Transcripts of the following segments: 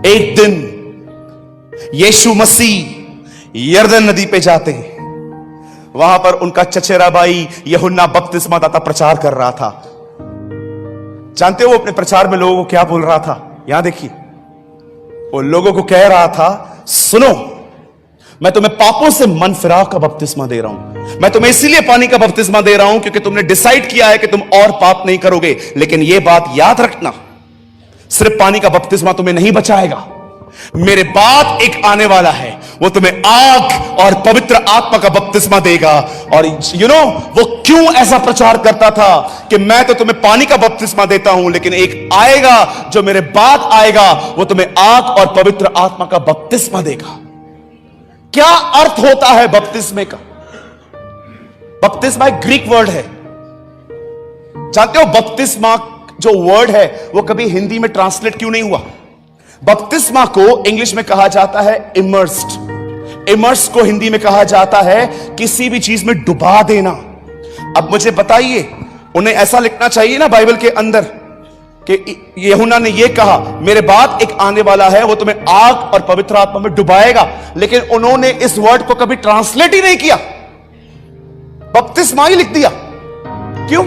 एक दिन यीशु मसीह यरदन नदी पे जाते हैं। वहां पर उनका चचेरा भाई यूहन्ना बपतिस्मा दाता प्रचार कर रहा था। जानते हो वो अपने प्रचार में लोगों को क्या बोल रहा था? यहां देखिए, वो लोगों को कह रहा था, सुनो, मैं तुम्हें पापों से मन फिराव का बपतिस्मा दे रहा हूं। मैं तुम्हें इसीलिए पानी का बपतिस्मा दे रहा हूं क्योंकि तुमने डिसाइड किया है कि तुम और पाप नहीं करोगे। लेकिन यह बात याद रखना, सिर्फ पानी का बपतिस्मा तुम्हें नहीं बचाएगा। मेरे बाद एक आने वाला है, वो तुम्हें आग और पवित्र आत्मा का बपतिस्मा देगा। और वो क्यों ऐसा प्रचार करता था कि मैं तो तुम्हें पानी का बपतिस्मा देता हूं, लेकिन एक आएगा जो मेरे बाद आएगा, वो तुम्हें आग और पवित्र आत्मा का बपतिस्मा देगा। क्या अर्थ होता है बपतिस्मे का? बपतिस्मा एक ग्रीक वर्ड है। जानते हो बपतिस्मा जो वर्ड है वो कभी हिंदी में ट्रांसलेट क्यों नहीं हुआ? बपतिस्मा को इंग्लिश में कहा जाता है इमर्स्ड। इमर्स को हिंदी में कहा जाता है किसी भी चीज में डुबा देना। अब मुझे बताइए, उन्हें ऐसा लिखना चाहिए ना बाइबल के अंदर कि यूहन्ना ने यह कहा, मेरे बाद एक आने वाला है, वो तुम्हें आग और पवित्र आत्मा में डुबाएगा। लेकिन उन्होंने इस वर्ड को कभी ट्रांसलेट ही नहीं किया, बपतिस्मा ही लिख दिया। क्यों?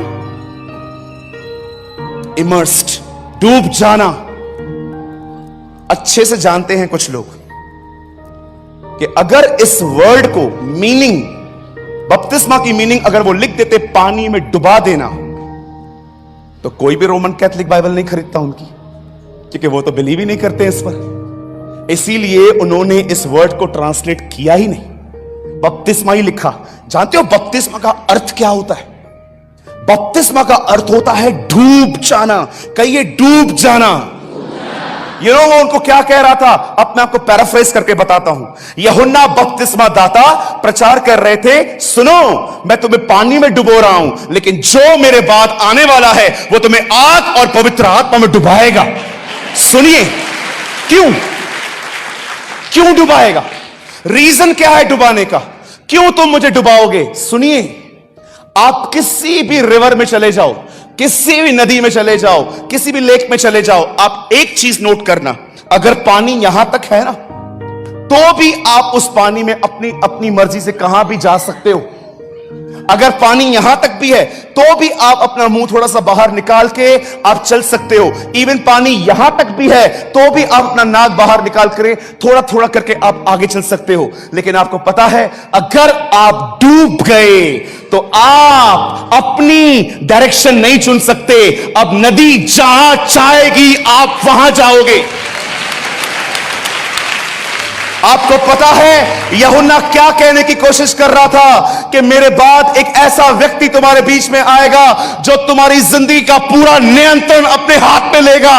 इमर्स्ड, डूब जाना। अच्छे से जानते हैं कुछ लोग कि अगर इस वर्ड को मीनिंग, बपतिस्मा की मीनिंग अगर वो लिख देते पानी में डुबा देना, तो कोई भी रोमन कैथोलिक बाइबल नहीं खरीदता उनकी, क्योंकि वो तो बिलीव ही नहीं करते इस पर। इसीलिए उन्होंने इस वर्ड को ट्रांसलेट किया ही नहीं, बपतिस्मा ही लिखा। जानते हो बपतिस्मा का अर्थ क्या होता है? बपतिस्मा का अर्थ होता है डूब जाना। कहिए डूब जाना। वो उनको क्या कह रहा था? अपने आपको पैराफ्रेज करके बताता हूं। यूहन्ना बपतिस्मा दाता प्रचार कर रहे थे, सुनो, मैं तुम्हें पानी में डुबो रहा हूं, लेकिन जो मेरे बाद आने वाला है वो तुम्हें आग और पवित्र आत्मा में डुबाएगा। सुनिए, क्यों डुबाएगा? रीजन क्या है डुबाने का? क्यों तुम मुझे डुबाओगे? सुनिए, आप किसी भी रिवर में चले जाओ, किसी भी नदी में चले जाओ, किसी भी लेक में चले जाओ, आप एक चीज नोट करना, अगर पानी यहां तक है ना, तो भी आप उस पानी में अपनी मर्जी से कहां भी जा सकते हो। अगर पानी यहां तक भी है तो भी आप अपना मुंह थोड़ा सा बाहर निकाल के आप चल सकते हो। इवन पानी यहां तक भी है तो भी आप अपना नाक बाहर निकाल कर थोड़ा थोड़ा करके आप आगे चल सकते हो। लेकिन आपको पता है, अगर आप डूब गए तो आप अपनी डायरेक्शन नहीं चुन सकते। अब नदी जहां चाहेगी आप वहां जाओगे। आपको पता है यूहन्ना क्या कहने की कोशिश कर रहा था? कि मेरे बाद एक ऐसा व्यक्ति तुम्हारे बीच में आएगा जो तुम्हारी जिंदगी का पूरा नियंत्रण अपने हाथ में लेगा।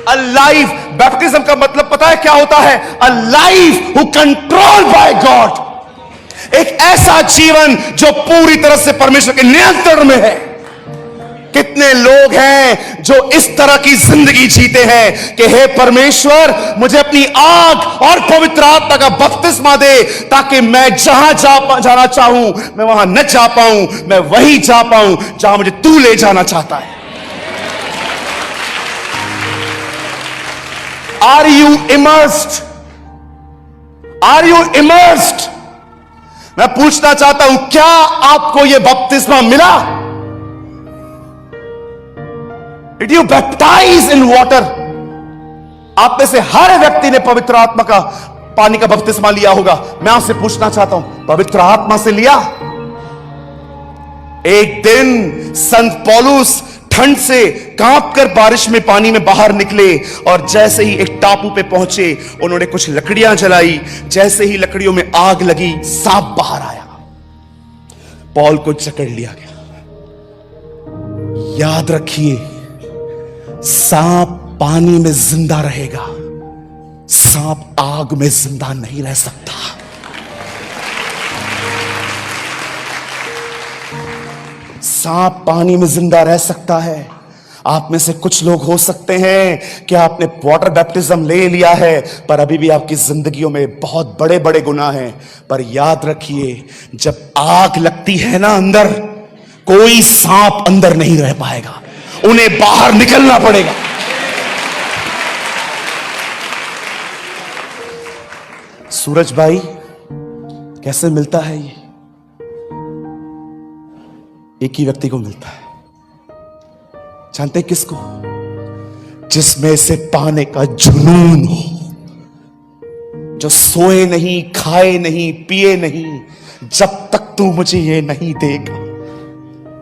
अ लाइफ, बैप्टिज्म का मतलब पता है क्या होता है? A life who control by God. एक ऐसा जीवन जो पूरी तरह से परमेश्वर के नियंत्रण में है। कितने लोग हैं जो इस तरह की जिंदगी जीते हैं कि हे परमेश्वर, मुझे अपनी आग और पवित्र आत्मा का बपतिस्मा दे, ताकि मैं जहां जाना चाहूं मैं वहां न जा पाऊं, मैं वहीं जा पाऊं जहां मुझे तू ले जाना चाहता है। Are you immersed? Are you immersed? मैं पूछना चाहता हूं, क्या आपको यह बपतिस्मा मिला? Did you baptize in water? आप में से हर व्यक्ति ने पवित्र आत्मा का पानी का बपतिस्मा लिया होगा। मैं आपसे पूछना चाहता हूं, पवित्र आत्मा से लिया? एक दिन संत पौलुस ठंड से कांपकर बारिश में पानी में बाहर निकले और जैसे ही एक टापू पे पहुंचे, उन्होंने कुछ लकड़ियां जलाई। जैसे ही लकड़ियों में आग लगी, सांप बाहर आया, पौल को जकड़ लिया गया। याद रखिए, सांप पानी में जिंदा रहेगा, सांप आग में जिंदा नहीं रह सकता। सांप पानी में जिंदा रह सकता है। आप में से कुछ लोग हो सकते हैं कि आपने वाटर बैप्टिज्म ले लिया है, पर अभी भी आपकी जिंदगियों में बहुत बड़े बड़े गुनाह हैं। पर याद रखिए, जब आग लगती है ना अंदर, कोई सांप अंदर नहीं रह पाएगा, उन्हें बाहर निकलना पड़ेगा। सूरज भाई कैसे मिलता है ये? एक ही व्यक्ति को मिलता है। जानते किसको? जिसमें से पाने का जुनून हो, जो सोए नहीं, खाए नहीं, पिए नहीं, जब तक तू मुझे ये नहीं देगा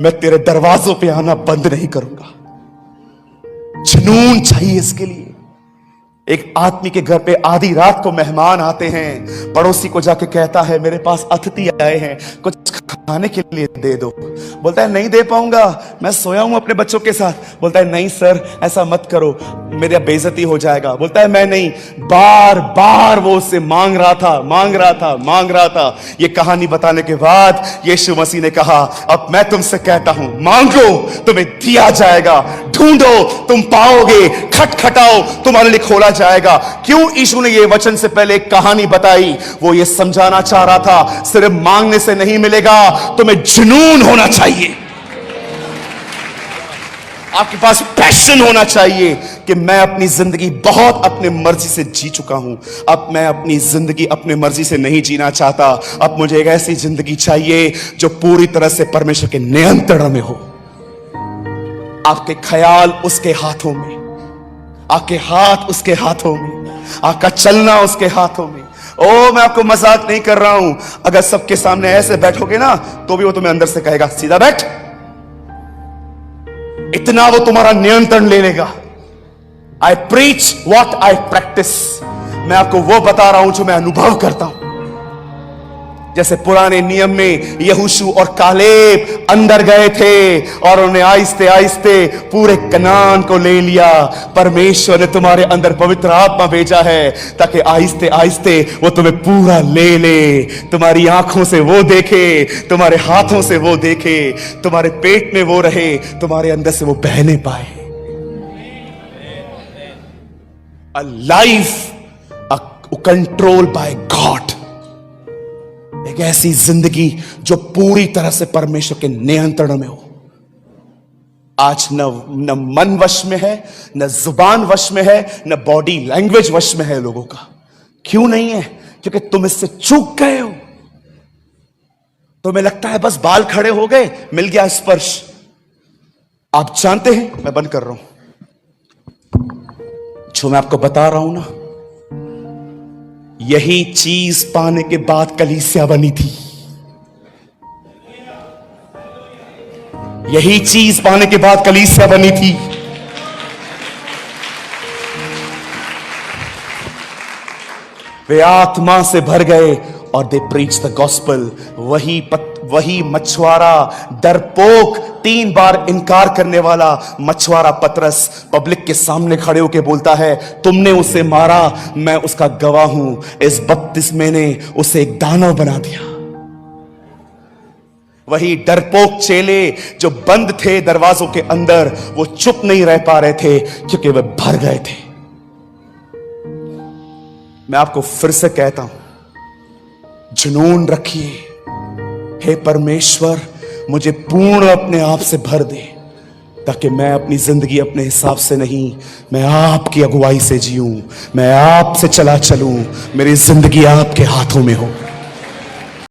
मैं तेरे दरवाजों पे आना बंद नहीं करूंगा। जुनून चाहिए इसके लिए। एक आदमी के घर पे आधी रात को मेहमान आते हैं, पड़ोसी को जाके कहता है मेरे पास अतिथि आए हैं, कुछ खाने के लिए दे दो। बोलता है नहीं दे पाऊंगा, मैं सोया हूं अपने बच्चों के साथ। बोलता है नहीं सर ऐसा मत करो, मेरा बेइज्जती हो जाएगा। बोलता है मैं नहीं। बार बार वो उससे मांग रहा था। ये कहानी बताने के बाद यीशु मसीह ने कहा अब मैं तुमसे कहता हूं, मांगो तुम्हें दिया जाएगा, ढूंढो तुम पाओगे, खटखटाओ तुम्हारे लिए खोला जाएगा। क्यों यीशु ने ये वचन से पहले एक कहानी बताई? वो ये समझाना चाह रहा था सिर्फ मांगने से नहीं मिलेगा, तुम्हें जुनून होना चाहिए। आपके पास पैशन होना चाहिए कि मैं अपनी जिंदगी बहुत अपने मर्जी से जी चुका हूं, अब मैं अपनी जिंदगी अपने मर्जी से नहीं जीना चाहता। अब मुझे एक ऐसी जिंदगी चाहिए जो पूरी तरह से परमेश्वर के नियंत्रण में हो। आपके ख्याल उसके हाथों में, आपके हाथ उसके हाथों में, आपका चलना उसके हाथों में। ओ मैं आपको मजाक नहीं कर रहा हूं। अगर सबके सामने ऐसे बैठोगे ना तो भी वो तुम्हें अंदर से कहेगा सीधा बैठ। इतना वो तुम्हारा नियंत्रण ले लेगा। आई प्रीच व्हाट आई प्रैक्टिस। मैं आपको वो बता रहा हूं जो मैं अनुभव करता हूं। जैसे पुराने नियम में यहोशू और कालेब अंदर गए थे और उन्हें आहिस्ते आहिस्ते पूरे कनान को ले लिया। परमेश्वर ने तुम्हारे अंदर पवित्र आत्मा भेजा है ताकि आहिस्ते आहिस्ते वो तुम्हें पूरा ले ले। तुम्हारी आंखों से वो देखे, तुम्हारे हाथों से वो देखे, तुम्हारे पेट में वो रहे, तुम्हारे अंदर से वो बहने पाए। A life control by God, एक ऐसी जिंदगी जो पूरी तरह से परमेश्वर के नियंत्रण में हो। आज न मन वश में है, न जुबान वश में है, न बॉडी लैंग्वेज वश में है लोगों का। क्यों नहीं है? क्योंकि तुम इससे चूक गए हो। तुम्हें लगता है बस बाल खड़े हो गए, मिल गया स्पर्श। आप जानते हैं, मैं बंद कर रहा हूं, जो मैं आपको बता रहा हूं ना, यही चीज पाने के बाद कलीसिया बनी थी। यही चीज पाने के बाद कलीसिया बनी थी। वे आत्मा से भर गए और दे प्रीच द गॉस्पेल। वही मछुआरा, डरपोक, 3 बार इनकार करने वाला मछुआरा पतरस पब्लिक के सामने खड़े होकर बोलता है तुमने उसे मारा, मैं उसका गवाह हूं। इस बपतिस्मे ने उसे एक दानव बना दिया। वही डरपोक चेले जो बंद थे दरवाजों के अंदर, वो चुप नहीं रह पा रहे थे क्योंकि वे भर गए थे। मैं आपको फिर से कहता हूं, जुनून रखिए। हे परमेश्वर, मुझे पूर्ण अपने आप से भर दे ताकि मैं अपनी जिंदगी अपने हिसाब से नहीं, मैं आपकी अगुवाई से जीऊं, मैं आपसे चला चलूं, मेरी जिंदगी आपके हाथों में हो।